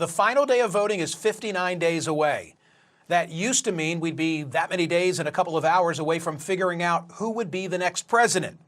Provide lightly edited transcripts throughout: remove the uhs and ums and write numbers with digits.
The final day of voting is 59 days away. That used to mean we'd be that many days and a couple of hours away from figuring out who would be the next president.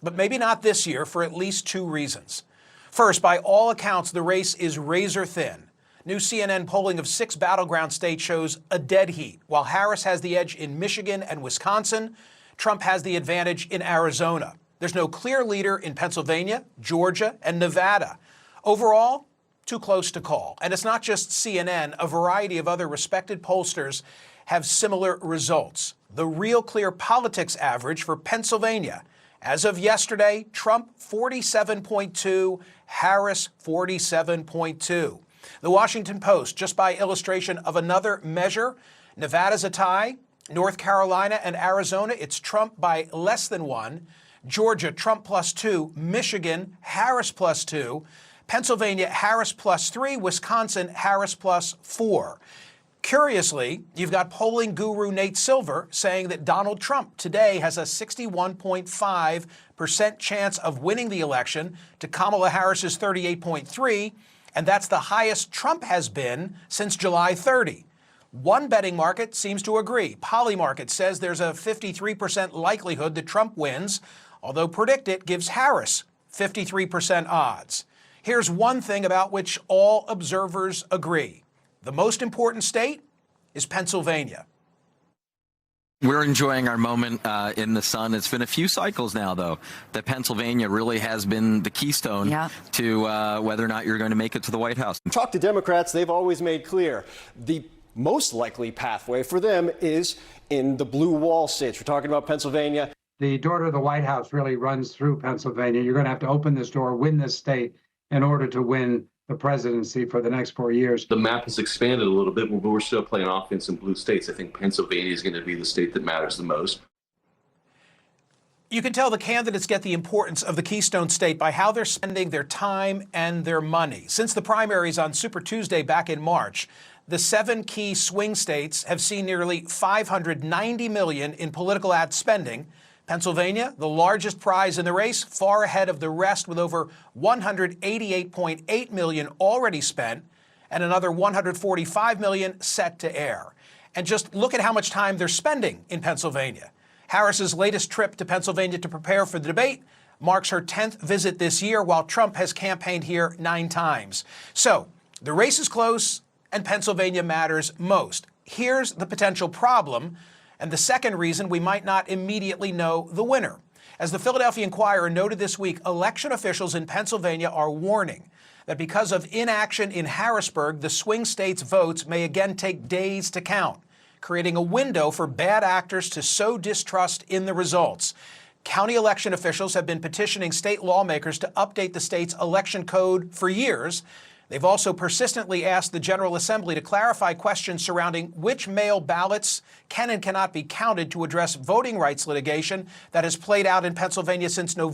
But maybe not this year for at least two reasons. First, by all accounts, the race is razor thin. New CNN polling of 6 battleground states shows a dead heat. While Harris has the edge in Michigan and Wisconsin, Trump has the advantage in Arizona. There's no clear leader in Pennsylvania, Georgia, and Nevada. Overall, too close to call. And it's not just CNN. A variety of other respected pollsters have similar results. The Real Clear Politics average for Pennsylvania, as of yesterday, Trump 47.2, Harris 47.2. The Washington Post, just by illustration of another measure, Nevada's a tie. North Carolina and Arizona, it's Trump by less than 1. Georgia, Trump +2. Michigan, Harris +2. Pennsylvania, Harris +3. Wisconsin, Harris +4. Curiously, you've got polling guru Nate Silver saying that Donald Trump today has a 61.5% chance of winning the election to Kamala Harris's 38.3%, and that's the highest Trump has been since July 30. One betting market seems to agree. Polymarket says there's a 53% likelihood that Trump wins, although PredictIt gives Harris 53% odds. Here's one thing about which all observers agree. The most important state is Pennsylvania. We're enjoying our moment in the sun. It's been a few cycles now, though, that Pennsylvania really has been the keystone to whether or not you're going to make it to the White House. Talk to Democrats, they've always made clear the most likely pathway for them is in the blue wall states. We're talking about Pennsylvania. The door to the White House really runs through Pennsylvania. You're going to have to open this door, win this state in order to win the presidency for the next 4 years. The map has expanded a little bit, but we're still playing offense in blue states. I think Pennsylvania is going to be the state that matters the most. You can tell the candidates get the importance of the Keystone State by how they're spending their time and their money. Since the primaries on Super Tuesday back in March, the 7 key swing states have seen nearly $590 million in political ad spending. Pennsylvania, the largest prize in the race, far ahead of the rest with over $188.8 million already spent and another $145 million set to air. And just look at how much time they're spending in Pennsylvania. Harris's latest trip to Pennsylvania to prepare for the debate marks her 10th visit this year, while Trump has campaigned here 9 times. So the race is close and Pennsylvania matters most. Here's the potential problem, and the second reason we might not immediately know the winner. As the Philadelphia Inquirer noted this week, election officials in Pennsylvania are warning that because of inaction in Harrisburg, the swing state's votes may again take days to count, creating a window for bad actors to sow distrust in the results. County election officials have been petitioning state lawmakers to update the state's election code for years. They've also persistently asked the General Assembly to clarify questions surrounding which mail ballots can and cannot be counted to address voting rights litigation that has played out in Pennsylvania since no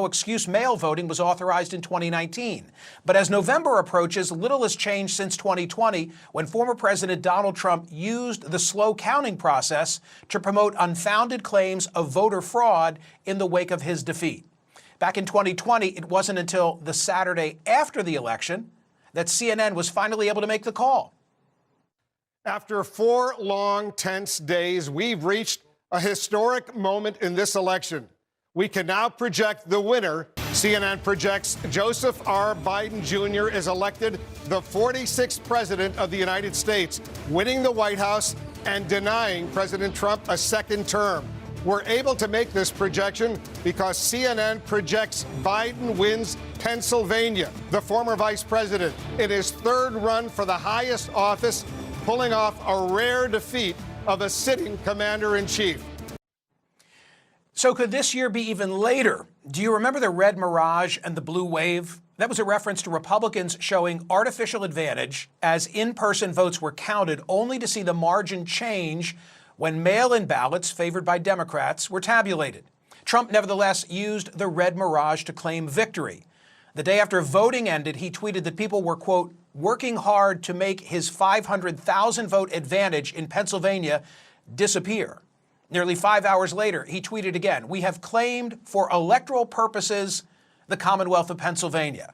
excuse mail voting was authorized in 2019. But as November approaches, little has changed since 2020, when former President Donald Trump used the slow counting process to promote unfounded claims of voter fraud in the wake of his defeat. Back in 2020, it wasn't until the Saturday after the election that CNN was finally able to make the call. After 4 long, tense days, we've reached a historic moment in this election. We can now project the winner. CNN projects Joseph R. Biden Jr. is elected the 46th president of the United States, winning the White House and denying President Trump a second term. We're able to make this projection because CNN projects Biden wins Pennsylvania, the former vice president, in his 3rd run for the highest office, pulling off a rare defeat of a sitting commander-in-chief. So could this year be even later? Do you remember the red mirage and the blue wave? That was a reference to Republicans showing artificial advantage as in-person votes were counted, only to see the margin change when mail-in ballots favored by Democrats were tabulated. Trump nevertheless used the red mirage to claim victory. The day after voting ended, he tweeted that people were, quote, working hard to make his 500,000 vote advantage in Pennsylvania disappear. Nearly 5 hours later, he tweeted again, "We have claimed for electoral purposes the Commonwealth of Pennsylvania."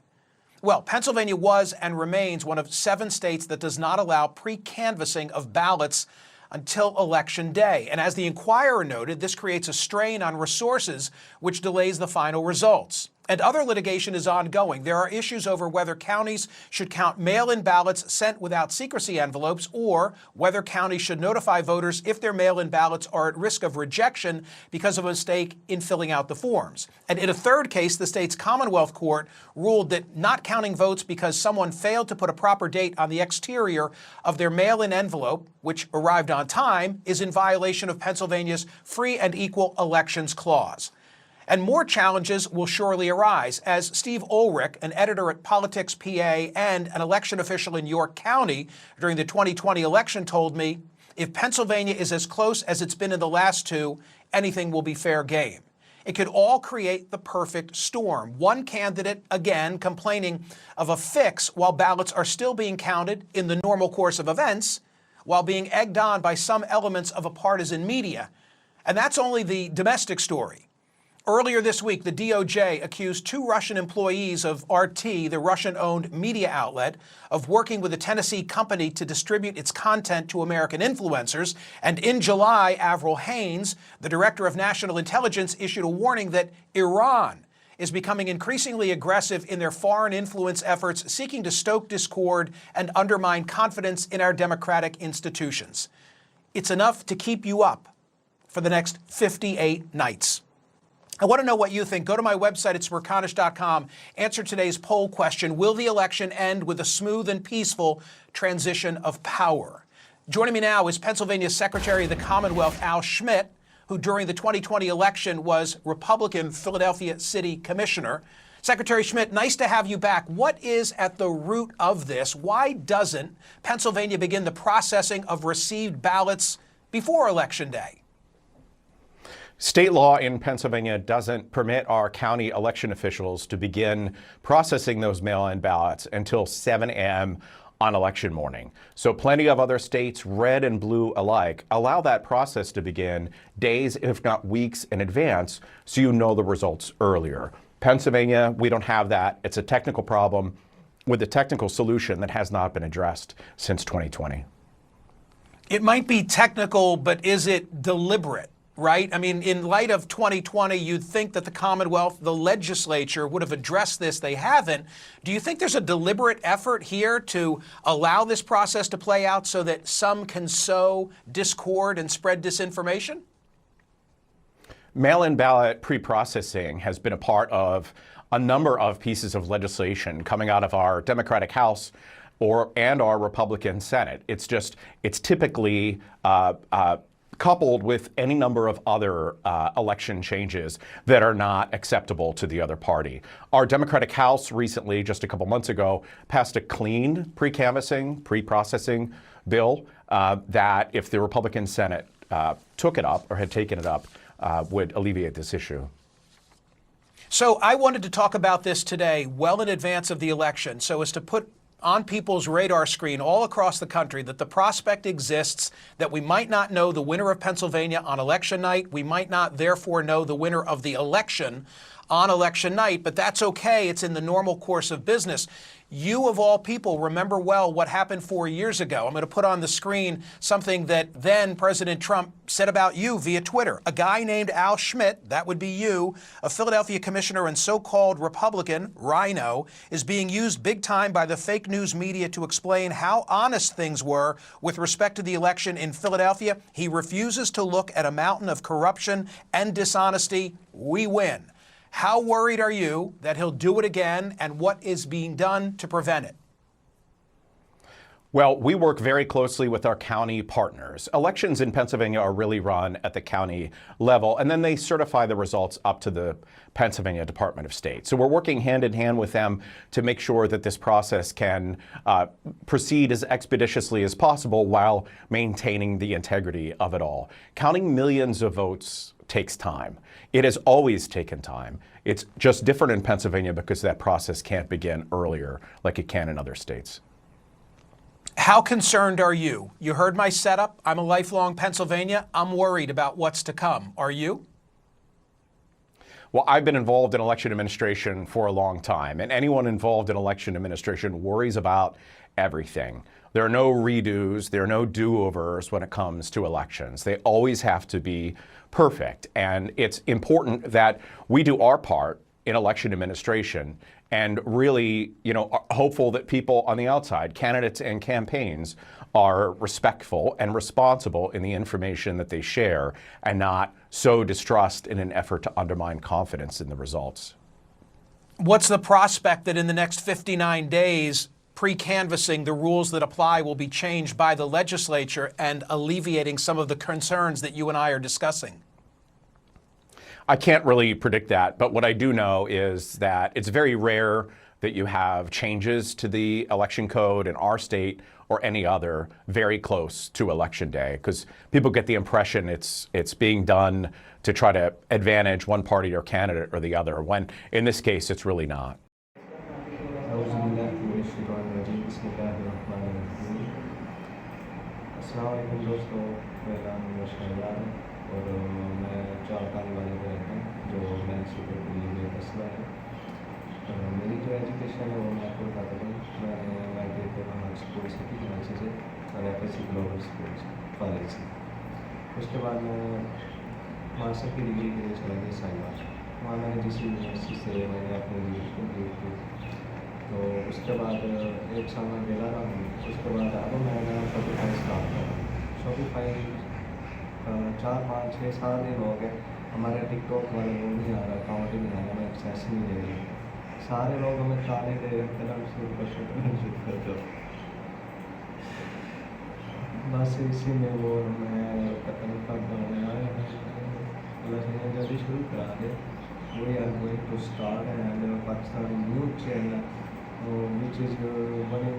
Well, Pennsylvania was and remains one of 7 states that does not allow pre-canvassing of ballots until Election Day. And as the Inquirer noted, this creates a strain on resources, which delays the final results. And other litigation is ongoing. There are issues over whether counties should count mail-in ballots sent without secrecy envelopes, or whether counties should notify voters if their mail-in ballots are at risk of rejection because of a mistake in filling out the forms. And in a third case, the state's Commonwealth Court ruled that not counting votes because someone failed to put a proper date on the exterior of their mail-in envelope, which arrived on time, is in violation of Pennsylvania's Free and Equal Elections Clause. And more challenges will surely arise, as Steve Ulrich, an editor at Politics PA and an election official in York County during the 2020 election, told me, if Pennsylvania is as close as it's been in the last 2, anything will be fair game. It could all create the perfect storm. One candidate, again, complaining of a fix while ballots are still being counted in the normal course of events, while being egged on by some elements of a partisan media. And that's only the domestic story. Earlier this week, the DOJ accused 2 Russian employees of RT, the Russian-owned media outlet, of working with a Tennessee company to distribute its content to American influencers. And in July, Avril Haines, the director of national intelligence, issued a warning that Iran is becoming increasingly aggressive in their foreign influence efforts, seeking to stoke discord and undermine confidence in our democratic institutions. It's enough to keep you up for the next 58 nights. I want to know what you think. Go to my website at Smerconish.com. Answer today's poll question: will the election end with a smooth and peaceful transition of power? Joining me now is Pennsylvania's Secretary of the Commonwealth, Al Schmidt, who during the 2020 election was Republican Philadelphia City Commissioner. Secretary Schmidt, nice to have you back. What is at the root of this? Why doesn't Pennsylvania begin the processing of received ballots before Election Day? State law in Pennsylvania doesn't permit our county election officials to begin processing those mail-in ballots until 7 a.m. on election morning. So plenty of other states, red and blue alike, allow that process to begin days, if not weeks in advance, so you know the results earlier. Pennsylvania, we don't have that. It's a technical problem with a technical solution that has not been addressed since 2020. It might be technical, but is it deliberate? Right? I mean, in light of 2020, you'd think that the Commonwealth, the legislature, would have addressed this. They haven't. Do you think there's a deliberate effort here to allow this process to play out so that some can sow discord and spread disinformation? Mail-in ballot pre-processing has been a part of a number of pieces of legislation coming out of our Democratic House and our Republican Senate. It's typically coupled with any number of other election changes that are not acceptable to the other party. Our Democratic House recently, just a couple months ago, passed a clean pre-canvassing, pre-processing bill that, if the Republican Senate took it up or had taken it up, would alleviate this issue. So I wanted to talk about this today, well in advance of the election, so as to put on people's radar screen all across the country that the prospect exists that we might not know the winner of Pennsylvania on election night. We might not therefore know the winner of the election on election night, but that's okay. It's in the normal course of business. You, of all people, remember well what happened 4 years ago. I'm going to put on the screen something that then President Trump said about you via Twitter. A guy named Al Schmidt, that would be you, a Philadelphia commissioner and so-called Republican, Rhino, is being used big time by the fake news media to explain how honest things were with respect to the election in Philadelphia. He refuses to look at a mountain of corruption and dishonesty. We win. How worried are you that he'll do it again, and what is being done to prevent it? Well, we work very closely with our county partners. Elections in Pennsylvania are really run at the county level, and then they certify the results up to the Pennsylvania Department of State. So we're working hand in hand with them to make sure that this process can proceed as expeditiously as possible while maintaining the integrity of it all. Counting millions of votes takes time. It has always taken time. It's just different in Pennsylvania because that process can't begin earlier like it can in other states. How concerned are you? You heard my setup. I'm a lifelong Pennsylvania. I'm worried about what's to come. Are you? Well, I've been involved in election administration for a long time, and anyone involved in election administration worries about everything. There are no redos, there are no do-overs when it comes to elections. They always have to be perfect, and it's important that we do our part in election administration and really, are hopeful that people on the outside, candidates and campaigns, are respectful and responsible in the information that they share and not sow distrust in an effort to undermine confidence in the results. What's the prospect that in the next 59 days, pre-canvassing, the rules that apply will be changed by the legislature and alleviating some of the concerns that you and I are discussing? I can't really predict that, but what I do know is that it's very rare that you have changes to the election code in our state or any other very close to Election Day, because people get the impression it's being done to try to advantage one party or candidate or the other, when in this case it's really not. मेरी जो education है वो मैं आपको बताता हूँ। मैं grade पर स्कूल से की हिमाचल से और FSC ग्लोबल स्कूल कॉलेज से। उसके बाद मैं मास्टर की डिग्री के लिए चला गया साइबर। वहाँ मैंने जिस यूनिवर्सिटी से मैंने अपनी डिग्री कंप्लीट की, तो उसके बाद एक साल में बेला रहा हूँ। उसके बाद अब मैंने शॉपिफाई स्टार्ट करा। शॉपिफाई 4, 5, 6 साल ही हो गए। हमारे टिकटॉक वाले वो नहीं आ रहा, अकाउंट ही नहीं आ रहा, मैं एक्सेस ही नहीं दे रही। सारे लोग हमें ताने दे रहे थे ना, शुरू कर दो। बस इसी में वो मैं पता नहीं कब बनाया जल्दी शुरू करा दे। We are going to start and Pakistan news channel which is running